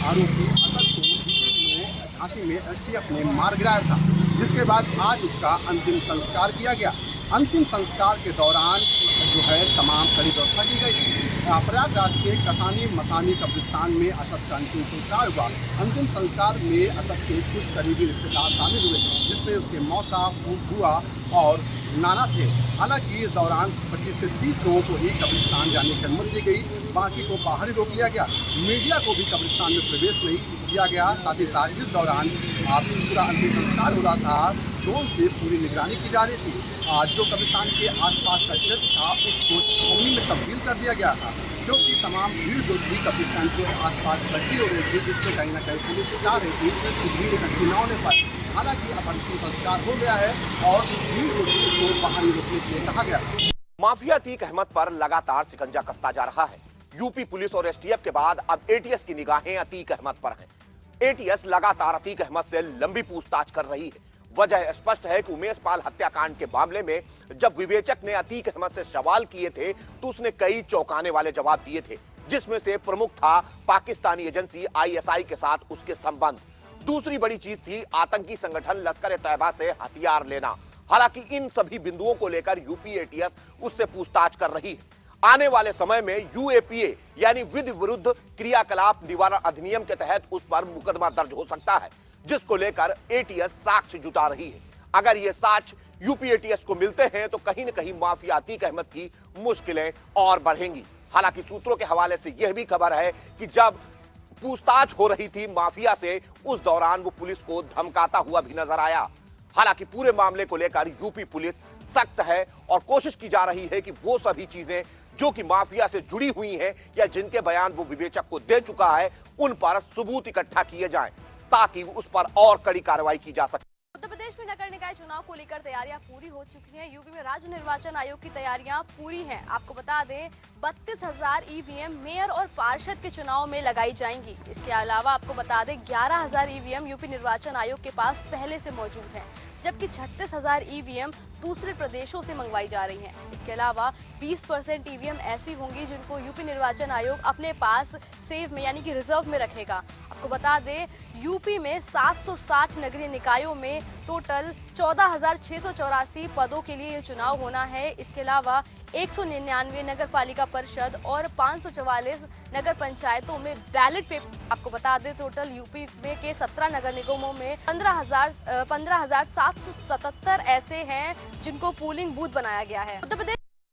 आरोपी असद को बीते दिनों झांसी में एसटीएफ ने मार गिराया था, जिसके बाद आज उसका अंतिम संस्कार किया गया। अंतिम संस्कार के दौरान जो है तमाम कड़ी व्यवस्था की गई थी। प्रयागराज के कसानी मसानी कब्रिस्तान में असद का अंतिम संस्कार हुआ। अंतिम संस्कार में असद के कुछ करीबी रिश्तेदार शामिल हुए, जिसमें उसके मौसा, बुआ और नाना थे। हालांकि इस दौरान 25 से 30 लोगों को ही कब्रिस्तान जाने की अनुमति दी गई, बाकी को बाहर ही रोक लिया गया। मीडिया को भी कब्रिस्तान में प्रवेश नहीं दिया गया। साथ ही साथ इस दौरान पूरा अंतिम संस्कार हो रहा था, ड्रोन से पूरी निगरानी की जा रही थी। जो कब्रिस्तान के आसपास का क्षेत्र था उसको छावनी में तब्दील कर दिया गया था, क्योंकि तमाम भीड़ जो थी कब्रिस्तान के आसपास इकट्ठी हो रही थी, जिससे कहीं ना कहीं पुलिस चाह रही थी कि भीड़ इकट्ठी न होने पाए। हालांकि अब अंतिम संस्कार हो गया है और भीड़ जो थी उसको बाहर ही रोकने के लिए कहा गया। माफिया अतीक अहमद पर लगातार शिकंजा कसता जा रहा है। यूपी पुलिस और एसटीएफ के बाद अब एटीएस की निगाहें अतीक अहमद पर हैं। एटीएस लगातार अतीक अहमद से लंबी पूछताछ कर रही है। वजह स्पष्ट है कि उमेश पाल हत्याकांड के मामले में जब विवेचक ने अतीक अहमद से सवाल किए थे तो उसने कई चौंकाने वाले जवाब दिए थे, जिसमें से प्रमुख था पाकिस्तानी एजेंसी आईएसआई के साथ उसके संबंध। दूसरी बड़ी चीज थी आतंकी संगठन लश्कर-ए-तैयबा से हथियार लेना। हालांकि इन सभी बिंदुओं को लेकर यूपी एटीएस उससे पूछताछ कर रही है। आने वाले समय में यूएपीए यानी विधि विरुद्ध क्रियाकलाप निवारण अधिनियम के तहत उस पर मुकदमा दर्ज हो सकता है, जिसको लेकर एटीएस साक्ष्य जुटा रही है। अगर ये साक्ष्य यूपी एटीएस को मिलते हैं तो कहीं न कहीं माफिया अतीक अहमद की मुश्किलें और बढ़ेंगी। हालांकि सूत्रों के हवाले से यह भी खबर है कि जब पूछताछ हो रही थी माफिया से, उस दौरान वो पुलिस को धमकाता हुआ भी नजर आया। हालांकि पूरे मामले को लेकर यूपी पुलिस सख्त है और कोशिश की जा रही है कि वो सभी चीजें जो कि माफिया से जुड़ी हुई हैं या जिनके बयान वो विवेचक को दे चुका है, उन पर सबूत इकट्ठा किए जाएं ताकि उस पर और कड़ी कार्रवाई की जा सके। उत्तर प्रदेश में नगर निकाय चुनाव को लेकर तैयारियां पूरी हो चुकी हैं। यूपी में राज्य निर्वाचन आयोग की तैयारियां पूरी हैं। आपको बता दें 32,000 ईवीएम मेयर और पार्षद के चुनाव में लगाई जाएंगी। इसके अलावा आपको बता दें 11,000 ईवीएम यूपी निर्वाचन आयोग के पास पहले से मौजूद हैं, जबकि 36,000 ईवीएम दूसरे प्रदेशों से मंगवाई जा रही हैं। इसके अलावा 20% ईवीएम ऐसी होंगी जिनको यूपी निर्वाचन आयोग अपने पास सेव में यानी कि रिजर्व में रखेगा। आपको बता दें यूपी में 760 नगरीय निकायों में टोटल 14,684 पदों के लिए ये चुनाव होना है। इसके अलावा 199 नगर पालिका परिषद और 544 नगर पंचायतों में बैलेट पेपर। आपको बता दें टोटल यूपी में के 17 नगर निगमों में 15,777 ऐसे हैं जिनको पोलिंग बूथ बनाया गया है।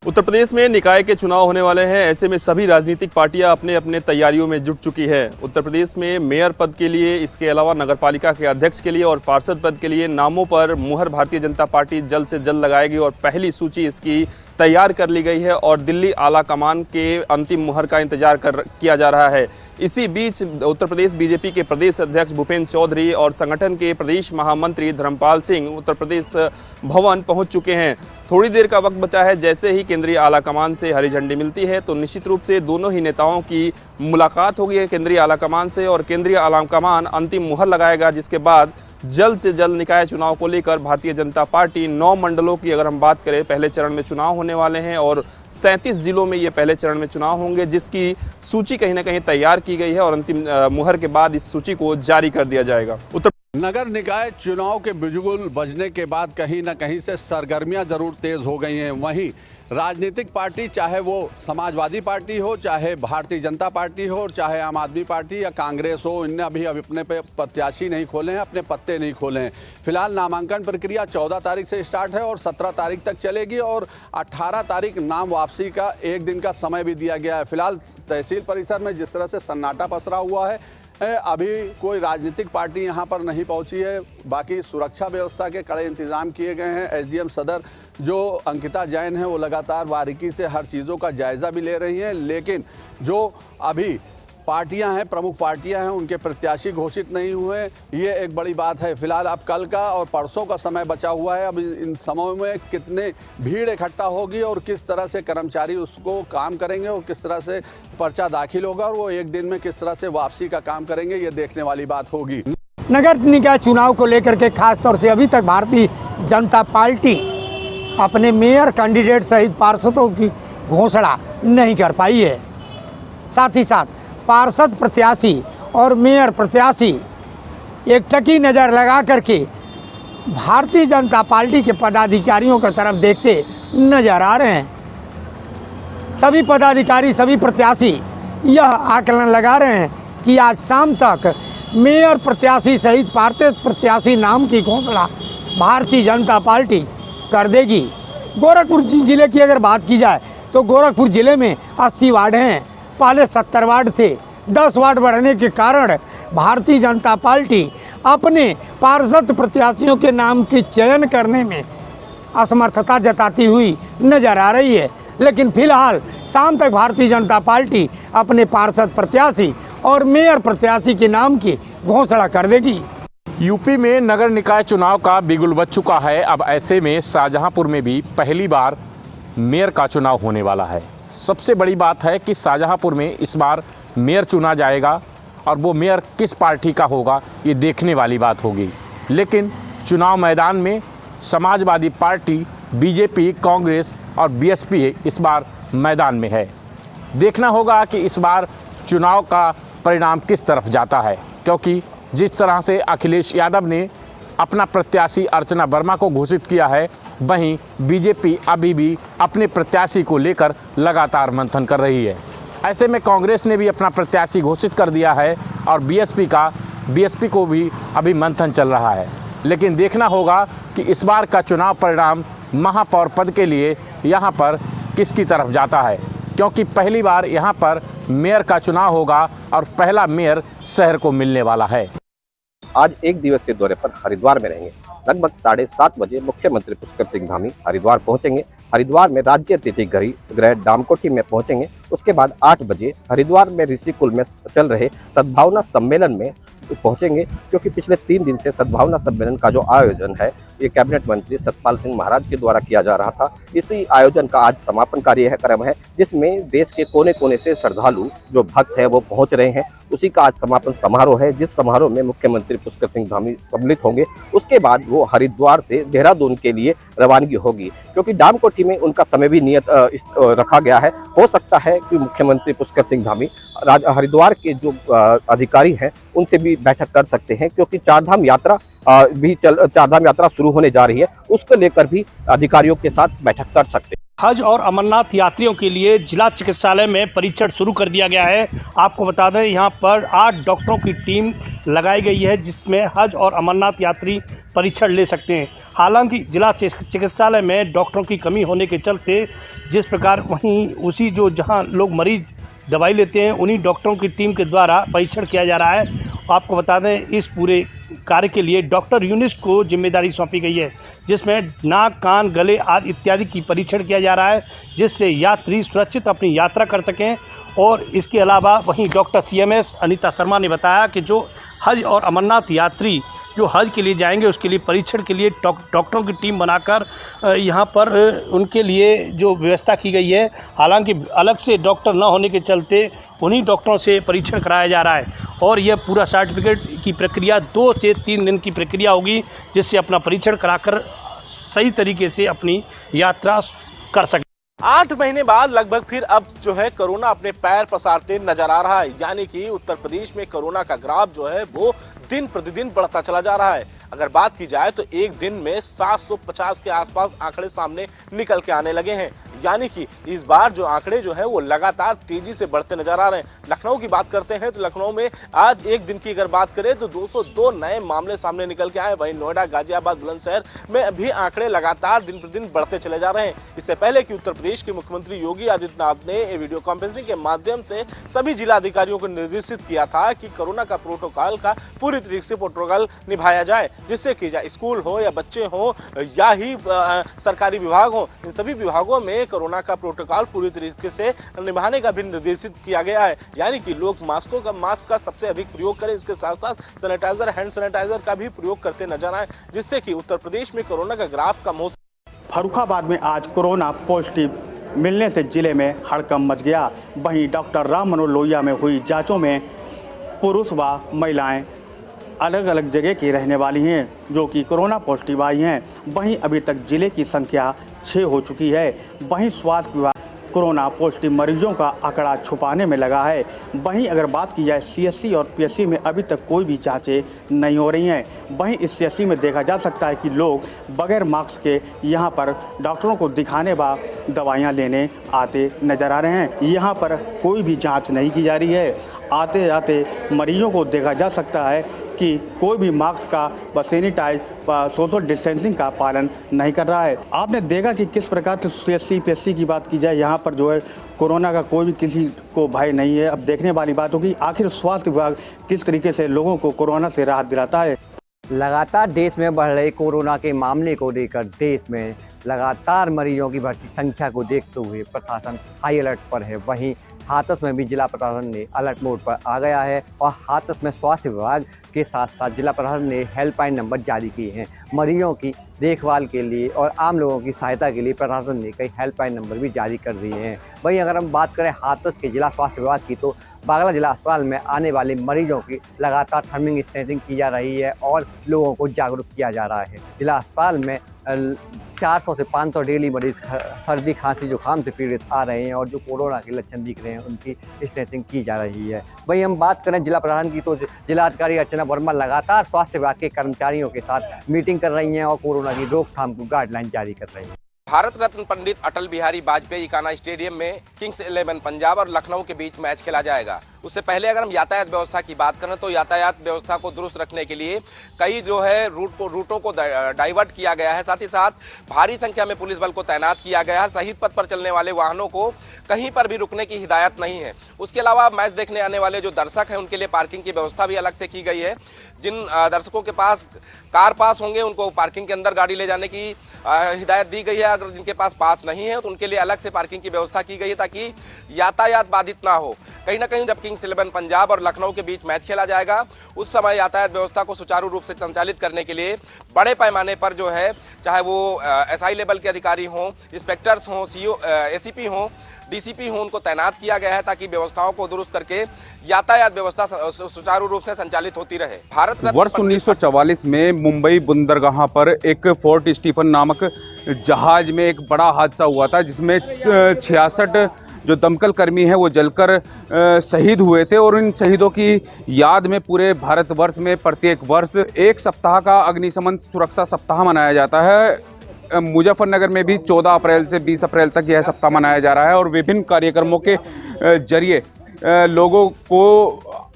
उत्तर प्रदेश में निकाय के चुनाव होने वाले हैं। ऐसे में सभी राजनीतिक पार्टियां अपने अपने तैयारियों में जुट चुकी है। उत्तर प्रदेश में मेयर पद के लिए, इसके अलावा नगरपालिका के अध्यक्ष के लिए और पार्षद पद के लिए नामों पर मुहर भारतीय जनता पार्टी जल्द से जल्द लगाएगी और पहली सूची इसकी तैयार कर ली गई है और दिल्ली आला कमान के अंतिम मुहर का इंतजार किया जा रहा है। इसी बीच उत्तर प्रदेश बीजेपी के प्रदेश अध्यक्ष भूपेंद्र चौधरी और संगठन के प्रदेश महामंत्री धर्मपाल सिंह उत्तर प्रदेश भवन पहुंच चुके हैं। थोड़ी देर का वक्त बचा है। जैसे ही केंद्रीय आला कमान से हरी झंडी मिलती है तो निश्चित रूप से दोनों ही नेताओं की मुलाकात होगी केंद्रीय आला कमान से और केंद्रीय आला कमान अंतिम मुहर लगाएगा, जिसके बाद जल्द से जल्द निकाय चुनाव को लेकर भारतीय जनता पार्टी 9 मंडलों की अगर हम बात करें पहले चरण में चुनाव होने वाले हैं और 37 जिलों में ये पहले चरण में चुनाव होंगे, जिसकी सूची कहीं ना कहीं तैयार की गई है और अंतिम मुहर के बाद इस सूची को जारी कर दिया जाएगा। नगर निकाय चुनाव के बिजुगुल बजने के बाद कहीं न कहीं से सरगर्मियां जरूर तेज हो गई हैं। वहीं राजनीतिक पार्टी, चाहे वो समाजवादी पार्टी हो, चाहे भारतीय जनता पार्टी हो, चाहे आम आदमी पार्टी या कांग्रेस हो, इनने अभी अपने पे प्रत्याशी नहीं खोले हैं, अपने पत्ते नहीं खोले हैं। फिलहाल नामांकन प्रक्रिया 14 तारीख से स्टार्ट है और 17 तारीख तक चलेगी और 18 तारीख नाम वापसी का 1 दिन का समय भी दिया गया है। फिलहाल तहसील परिसर में जिस तरह से सन्नाटा पसरा हुआ है, अभी कोई राजनीतिक पार्टी यहां पर नहीं पहुंची है। बाकी सुरक्षा व्यवस्था के कड़े इंतजाम किए गए हैं। एसडीएम सदर जो अंकिता जैन है वो लगातार बारीकी से हर चीज़ों का जायज़ा भी ले रही हैं, लेकिन जो अभी पार्टियां हैं, प्रमुख पार्टियां हैं, उनके प्रत्याशी घोषित नहीं हुए, ये एक बड़ी बात है। फिलहाल अब कल का और परसों का समय बचा हुआ है। अब इन समय में कितने भीड़ इकट्ठा होगी और किस तरह से कर्मचारी उसको काम करेंगे और किस तरह से पर्चा दाखिल होगा और वो 1 दिन में किस तरह से वापसी का काम करेंगे, ये देखने वाली बात होगी। नगर निकाय चुनाव को लेकर के खास तौर से अभी तक भारतीय जनता पार्टी अपने मेयर कैंडिडेट सहित पार्षदों की घोषणा नहीं कर पाई है। साथ ही साथ पार्षद प्रत्याशी और मेयर प्रत्याशी एक टकी नज़र लगा करके भारतीय जनता पार्टी के पदाधिकारियों की तरफ देखते नजर आ रहे हैं। सभी पदाधिकारी, सभी प्रत्याशी यह आकलन लगा रहे हैं कि आज शाम तक मेयर प्रत्याशी सहित पार्षद प्रत्याशी नाम की घोषणा भारतीय जनता पार्टी कर देगी। गोरखपुर जिले की अगर बात की जाए तो गोरखपुर जिले में 80 वार्ड हैं, पहले 70 वार्ड थे। 10 वार्ड बढ़ने के कारण भारतीय जनता पार्टी अपने पार्षद प्रत्याशियों के नाम के चयन करने में असमर्थता जताती हुई नजर आ रही है। लेकिन फिलहाल शाम तक भारतीय जनता पार्टी अपने पार्षद प्रत्याशी और मेयर प्रत्याशी के नाम की घोषणा कर देगी। यूपी में नगर निकाय चुनाव का बिगुल बज चुका है। अब ऐसे में शाहजहांपुर में भी पहली बार मेयर का चुनाव होने वाला है। सबसे बड़ी बात है कि शाहजहांपुर में इस बार मेयर चुना जाएगा और वो मेयर किस पार्टी का होगा ये देखने वाली बात होगी। लेकिन चुनाव मैदान में समाजवादी पार्टी, बीजेपी, कांग्रेस और बीएसपी इस बार मैदान में है। देखना होगा कि इस बार चुनाव का परिणाम किस तरफ जाता है, क्योंकि जिस तरह से अखिलेश यादव ने अपना प्रत्याशी अर्चना वर्मा को घोषित किया है, वहीं बीजेपी अभी भी अपने प्रत्याशी को लेकर लगातार मंथन कर रही है। ऐसे में कांग्रेस ने भी अपना प्रत्याशी घोषित कर दिया है और बीएसपी को भी अभी मंथन चल रहा है। लेकिन देखना होगा कि इस बार का चुनाव परिणाम महापौर पद के लिए यहाँ पर किसकी तरफ जाता है, क्योंकि पहली बार यहाँ पर मेयर का चुनाव होगा और पहला मेयर शहर को मिलने वाला है। आज एक दिवसीय दौरे पर हरिद्वार में रहेंगे। लगभग 7:30 बजे मुख्यमंत्री पुष्कर सिंह धामी हरिद्वार पहुंचेंगे। हरिद्वार में राज्य अतिथि गृह डामकोठी में पहुंचेंगे। उसके बाद 8 बजे हरिद्वार में ऋषिकुल में चल रहे सद्भावना सम्मेलन में पहुंचेंगे, क्योंकि पिछले 3 दिन से सद्भावना सम्मेलन का जो आयोजन है ये कैबिनेट मंत्री सतपाल सिंह महाराज के द्वारा किया जा रहा था। इसी आयोजन का आज समापन कार्यक्रम है, जिसमें देश के कोने कोने से श्रद्धालु जो भक्त है वो पहुंच रहे हैं। उसी का आज समापन समारोह है, जिस समारोह में मुख्यमंत्री पुष्कर सिंह धामी सम्मिलित होंगे। उसके बाद वो हरिद्वार से देहरादून के लिए रवानगी होगी, क्योंकि डामकोठी में उनका समय भी नियत रखा गया है। हो सकता है कि मुख्यमंत्री पुष्कर सिंह धामी हरिद्वार के जो अधिकारी हैं उनसे भी बैठक कर सकते हैं, क्योंकि चारधाम यात्रा शुरू होने जा रही है। उसको लेकर भी अधिकारियों के साथ बैठक कर सकते हैं। हज और अमरनाथ यात्रियों के लिए जिला चिकित्सालय में परीक्षण शुरू कर दिया गया है। आपको बता दें यहाँ पर 8 डॉक्टरों की टीम लगाई गई है, जिसमें हज और अमरनाथ यात्री परीक्षण ले सकते हैं। हालांकि जिला चिकित्सालय में डॉक्टरों की कमी होने के चलते जिस प्रकार वहीं जहां लोग मरीज दवाई लेते हैं उन्हीं डॉक्टरों की टीम के द्वारा परीक्षण किया जा रहा है। आपको बता दें इस पूरे कार्य के लिए डॉक्टर यूनिस को जिम्मेदारी सौंपी गई है, जिसमें नाक, कान, गले आदि इत्यादि की परीक्षण किया जा रहा है, जिससे यात्री सुरक्षित अपनी यात्रा कर सकें। और इसके अलावा वहीं डॉक्टर CMS अनीता शर्मा ने बताया कि जो हज और अमरनाथ यात्री जो हज के लिए जाएंगे उसके लिए परीक्षण के लिए डॉक्टरों की टीम बनाकर यहाँ पर उनके लिए जो व्यवस्था की गई है। हालांकि अलग से डॉक्टर न होने के चलते उन्हीं डॉक्टरों से परीक्षण कराया जा रहा है और यह पूरा सर्टिफिकेट की प्रक्रिया 2 से 3 दिन की प्रक्रिया होगी, जिससे अपना परीक्षण कराकर सही तरीके से अपनी यात्रा कर सके। 8 महीने बाद लगभग फिर अब जो है कोरोना अपने पैर पसारते नजर आ रहा है, यानी कि उत्तर प्रदेश में कोरोना का ग्राफ जो है वो दिन प्रतिदिन बढ़ता चला जा रहा है। अगर बात की जाए तो एक दिन में 750 के आसपास आंकड़े सामने निकल के आने लगे हैं, यानी कि इस बार जो आंकड़े जो है वो लगातार तेजी से बढ़ते नजर आ रहे हैं। लखनऊ की बात करते हैं तो लखनऊ में आज एक दिन की अगर बात करें तो 202 नए मामले सामने निकल के आए। वहीं नोएडा, गाजियाबाद, बुलंदशहर में भी आंकड़े लगातार दिन प्रतिदिन बढ़ते चले जा रहे हैं। इससे पहले कि उत्तर प्रदेश के मुख्यमंत्री योगी आदित्यनाथ ने वीडियो कॉन्फ्रेंसिंग के माध्यम से सभी जिलाधिकारियों को निर्देशित किया था कि कोरोना का प्रोटोकॉल का पूरी तरीके से प्रोटोकॉल निभाया जाए, जिससे कि चाहे स्कूल हो या बच्चे हो या ही सरकारी विभाग हो, इन सभी विभागों में कोरोना का प्रोटोकॉल पूरी तरीके से निभाने का भी निर्देशित किया गया है। यानी कि लोग मास्क का सबसे अधिक प्रयोग करें, इसके साथ साथ सैनिटाइजर, हैंड सैनिटाइजर का भी प्रयोग करते नजर आए, जिससे कि उत्तर प्रदेश में कोरोना का ग्राफ कम हो। फर्रुखाबाद में आज कोरोना पॉजिटिव मिलने से जिले में हड़कंप मच गया। वहीं डॉक्टर राम मनोहर लोहिया में हुई जांचों में पुरुष व महिलाएं अलग अलग जगह की रहने वाली हैं जो कि कोरोना पॉजिटिव आई हैं। वहीं अभी तक जिले की संख्या 6 हो चुकी है। वहीं स्वास्थ्य विभाग कोरोना पॉजिटिव मरीजों का आंकड़ा छुपाने में लगा है। वहीं अगर बात की जाए CSC और PSC में अभी तक कोई भी जांचें नहीं हो रही हैं। वहीं इस CSC में देखा जा सकता है कि लोग बगैर मास्क के यहां पर डॉक्टरों को दिखाने व दवाइयां लेने आते नजर आ रहे हैं। यहां पर कोई भी जांच नहीं की जा रही है। आते जाते मरीजों को देखा जा सकता है कि कोई भी मास्क का व सैनिटाइज व सोशल डिस्टेंसिंग का पालन नहीं कर रहा है। आपने देखा कि किस प्रकार से CSC PSC की बात की जाए, यहाँ पर जो है कोरोना का कोई भी किसी को भय नहीं है। अब देखने वाली बात होगी आखिर स्वास्थ्य विभाग किस तरीके से लोगों को कोरोना से राहत दिलाता है। लगातार देश में बढ़ रहे कोरोना के मामले को लेकर देश में लगातार मरीजों की बढ़ती संख्या को देखते हुए प्रशासन हाई अलर्ट पर है। वहीं हाथरस में भी जिला प्रशासन ने अलर्ट मोड पर आ गया है और हाथरस में स्वास्थ्य विभाग के साथ साथ जिला प्रशासन ने हेल्पलाइन नंबर जारी किए हैं। मरीजों की देखभाल के लिए और आम लोगों की सहायता के लिए प्रशासन ने कई हेल्पलाइन नंबर भी जारी कर दिए हैं। वहीं अगर हम बात करें हाथरस के जिला स्वास्थ्य विभाग की, तो बागला जिला अस्पताल में आने वाले मरीजों की लगातार थर्मल स्क्रीनिंग की जा रही है और लोगों को जागरूक किया जा रहा है। जिला अस्पताल में 400 से 500 डेली मरीज सर्दी खांसी जुकाम से पीड़ित आ रहे हैं और जो कोरोना के लक्षण दिख रहे हैं उनकी स्क्रीनिंग की जा रही है। वहीं हम बात करें जिला प्रशासन की, तो जिलाधिकारी अर्चना वर्मा लगातार स्वास्थ्य विभाग के कर्मचारियों के साथ मीटिंग कर रही हैं और कोरोना की रोकथाम को गाइडलाइन जारी कर रही हैं। भारत रत्न पंडित अटल बिहारी वाजपेयी इकाना स्टेडियम में किंग्स 11 पंजाब और लखनऊ के बीच मैच खेला जाएगा। उससे पहले अगर हम यातायात व्यवस्था की बात करें तो यातायात व्यवस्था को दुरुस्त रखने के लिए कई जो है रूटों को डाइवर्ट किया गया है। साथ ही साथ भारी संख्या में पुलिस बल को तैनात किया गया है। शहीद पथ पर चलने वाले वाहनों को कहीं पर भी रुकने की हिदायत नहीं है। उसके अलावा मैच देखने आने वाले जो दर्शक हैं उनके लिए पार्किंग की व्यवस्था भी अलग से की गई है। जिन दर्शकों के पास कार पास होंगे उनको पार्किंग के अंदर गाड़ी ले जाने की हिदायत दी गई है। अगर जिनके पास पास नहीं है तो उनके लिए अलग से पार्किंग की व्यवस्था की गई है ताकि यातायात बाधित ना हो। कहीं ना कहीं जब किंग्स 11 पंजाब और लखनऊ के बीच मैच खेला जाएगा उस समय यातायात व्यवस्था को सुचारू रूप से संचालित करने के लिए बड़े पैमाने पर जो है, चाहे वो SI लेवल के अधिकारी हों, इंस्पेक्टर्स हों, CO ACP हों, DCP हों, उनको तैनात किया गया है ताकि व्यवस्थाओं को दुरुस्त करके यातायात व्यवस्था सुचारू रूप से संचालित होती रहे। भारत वर्ष 1944 में मुंबई बंदरगाह पर एक फोर्ट स्टीफन नामक जहाज में एक बड़ा हादसा हुआ था जिसमें 66 जो दमकल कर्मी हैं वो जलकर शहीद हुए थे और इन शहीदों की याद में पूरे भारतवर्ष में प्रत्येक वर्ष एक सप्ताह का अग्निशमन सुरक्षा सप्ताह मनाया जाता है। मुजफ्फरनगर में भी 14 अप्रैल से 20 अप्रैल तक यह सप्ताह मनाया जा रहा है और विभिन्न कार्यक्रमों के जरिए लोगों को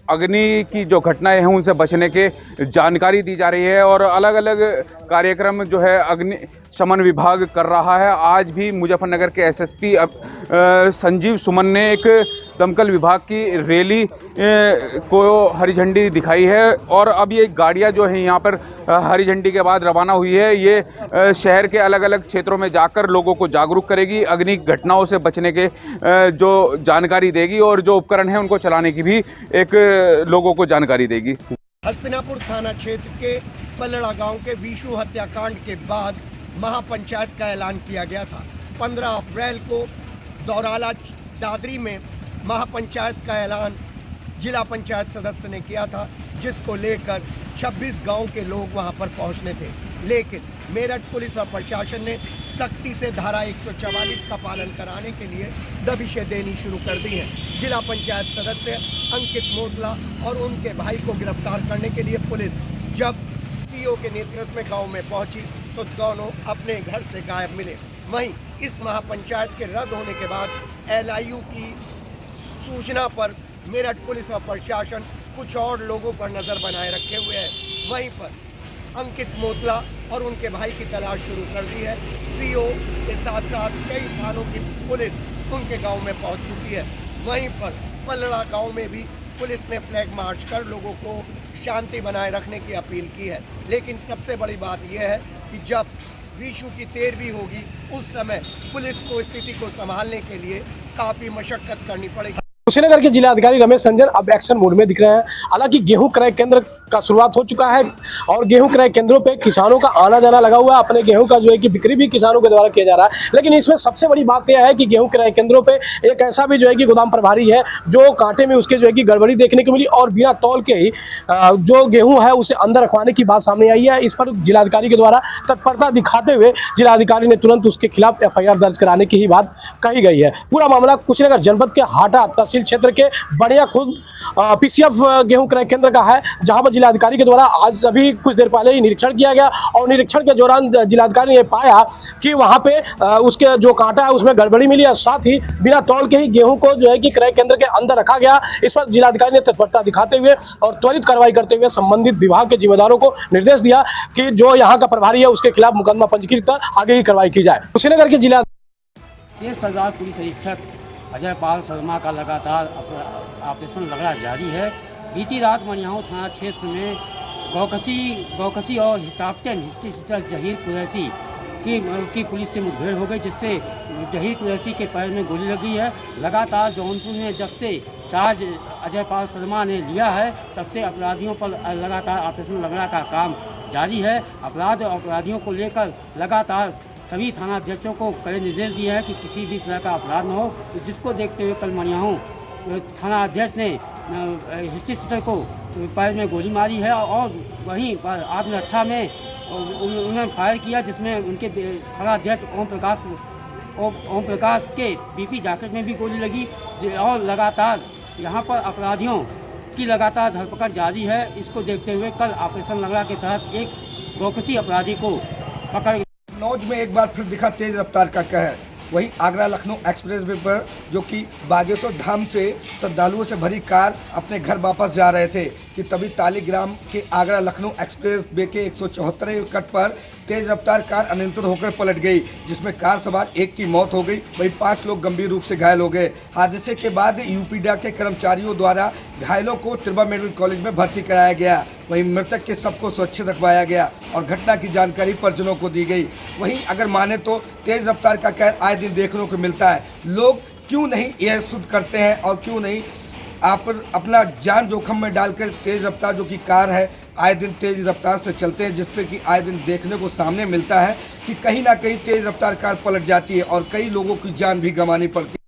अग्नि की जो घटनाएं हैं उनसे बचने के जानकारी दी जा रही है और अलग अलग कार्यक्रम जो है अग्निशमन विभाग कर रहा है। आज भी मुजफ्फरनगर के SSP संजीव सुमन ने एक दमकल विभाग की रैली को हरी झंडी दिखाई है और अब ये गाड़ियां जो हैं यहाँ पर हरी झंडी के बाद रवाना हुई है। ये शहर के अलग अलग क्षेत्रों में जाकर लोगों को जागरूक करेगी, अग्नि घटनाओं से बचने के जो जानकारी देगी और जो उपकरण हैं उनको चलाने की भी एक लोगों को जानकारी देगी। हस्तिनापुर थाना क्षेत्र के पलड़ा गांव के विशु हत्याकांड के बाद महापंचायत का ऐलान किया गया था। 15 अप्रैल को दौराला दादरी में महापंचायत का ऐलान जिला पंचायत सदस्य ने किया था, जिसको लेकर 26 गांव के लोग वहां पर पहुंचने थे। लेकिन मेरठ पुलिस और प्रशासन ने सख्ती से धारा 144 का पालन कराने के लिए दबिशें देनी शुरू कर दी हैं। जिला पंचायत सदस्य अंकित मोतला और उनके भाई को गिरफ्तार करने के लिए पुलिस जब CO के नेतृत्व में गांव में पहुंची तो दोनों अपने घर से गायब मिले। वहीं इस महापंचायत के रद्द होने के बाद LIU की सूचना पर मेरठ पुलिस और प्रशासन कुछ और लोगों पर नजर बनाए रखे हुए है। वहीं पर अंकित मोतला और उनके भाई की तलाश शुरू कर दी है। CO के साथ साथ कई थानों की पुलिस उनके गांव में पहुंच चुकी है। वहीं पर पलड़ा गांव में भी पुलिस ने फ्लैग मार्च कर लोगों को शांति बनाए रखने की अपील की है। लेकिन सबसे बड़ी बात यह है कि जब विशु की 13वीं होगी उस समय पुलिस को स्थिति को संभालने के लिए काफ़ी मशक्कत करनी पड़ेगी। कुशीनगर के जिलाधिकारी रमेश रंजन अब एक्शन मोड में दिख रहे हैं। हालांकि गेहूं क्रय केंद्र का शुरुआत हो चुका है और गेहूं क्रय केंद्रों पे किसानों का आना जाना लगा हुआ है। अपने गेहूं का जो है कि बिक्री भी किसानों के द्वारा किया जा रहा है। लेकिन इसमें सबसे बड़ी बात यह है कि गेहूं क्रय केंद्रों पे एक ऐसा भी जो है कि गोदाम प्रभारी है जो कांटे में उसके जो है कि गड़बड़ी देखने को मिली और बिना तौल के ही जो गेहूं है उसे अंदर रखवाने की बात सामने आई है। इस पर जिलाधिकारी के द्वारा तत्परता दिखाते हुए जिलाधिकारी ने तुरंत उसके खिलाफ FIR दर्ज कराने की ही बात कही गई है। पूरा मामला कुशीनगर जनपद के हाटा तहसील क्षेत्र के बढ़िया खुद PCF गेहूं क्रय केंद्र का है, जहां पर जिलाधिकारी के द्वारा आज अभी कुछ देर पहले ही निरीक्षण किया गया और निरीक्षण के दौरान जिलाधिकारी ने पाया कि वहां पे उसके जो कांटा है उसमें गड़बड़ी मिली है। साथ ही बिना तौल के ही गेहूं को जो है कि क्रय केंद्र के अंदर रखा गया। इस पर जिलाधिकारी ने तत्परता दिखाते हुए और त्वरित कार्रवाई करते हुए संबंधित विभाग के जिम्मेदारों को निर्देश दिया कि जो यहाँ का प्रभारी है उसके खिलाफ मुकदमा पंजीकृत कर आगे की कार्रवाई की जाए। कुशीनगर के जिला सरदार पुलिस अधीक्षक अजय पाल शर्मा का लगातार ऑपरेशन लगा जारी है। बीती रात मनियाऊ थाना क्षेत्र में गौकसी और कैप्टन जहीर कुरैशी की पुलिस से मुठभेड़ हो गई, जिससे जहीर कुरैशी के पैर में गोली लगी है। लगातार जौनपुर में जब से चार्ज अजय पाल शर्मा ने लिया है तब से अपराधियों पर लगातार ऑपरेशन लगना का काम जारी है। अपराधियों को लेकर लगातार सभी थाना अध्यक्षों को कड़े निर्देश दिए हैं कि किसी भी तरह का अपराध न हो, जिसको देखते हुए कल मनियाऊ थाना अध्यक्ष ने हिस्ट्री सीटर को पैर में गोली मारी है और वहीं पर आत्मरक्षा में उन्होंने फायर किया, जिसमें उनके थाना अध्यक्ष ओम प्रकाश के BP जैकेट में भी गोली लगी। और लगातार यहाँ पर अपराधियों की लगातार धरपकड़ जारी है। इसको देखते हुए कल ऑपरेशन लगड़ा के तहत एक गौकसी अपराधी को पकड़ कन्नौज में एक बार फिर दिखा तेज रफ्तार का कहर। वहीं आगरा लखनऊ एक्सप्रेस वे पर जो कि बागेश्वर धाम से श्रद्धालुओं से भरी कार अपने घर वापस जा रहे थे कि तभी तालीग्राम के आगरा लखनऊ एक्सप्रेस वे के 174वें कट पर तेज रफ्तार कार अनियंत्रित होकर पलट गई, जिसमें कार सवार एक की मौत हो गई, वहीं 5 लोग गंभीर रूप से घायल हो गए। हादसे के बाद यूपीडा के कर्मचारियों द्वारा घायलों को त्रिभा मेडिकल कॉलेज में भर्ती कराया गया। वहीं मृतक के शव को सुरक्षित रखवाया गया और घटना की जानकारी परिजनों को दी गई। वहीं अगर माने तो तेज रफ्तार का कहर आए दिन देखने को मिलता है। लोग क्यों नहीं एयर शुद्ध करते हैं और क्यों नहीं आप अपना जान जोखिम में डालकर तेज रफ्तार जो कि कार है आए दिन तेज रफ्तार से चलते हैं, जिससे कि आए दिन देखने को सामने मिलता है कि कहीं ना कहीं तेज रफ्तार कार पलट जाती है और कई लोगों की जान भी गंवानी पड़ती है।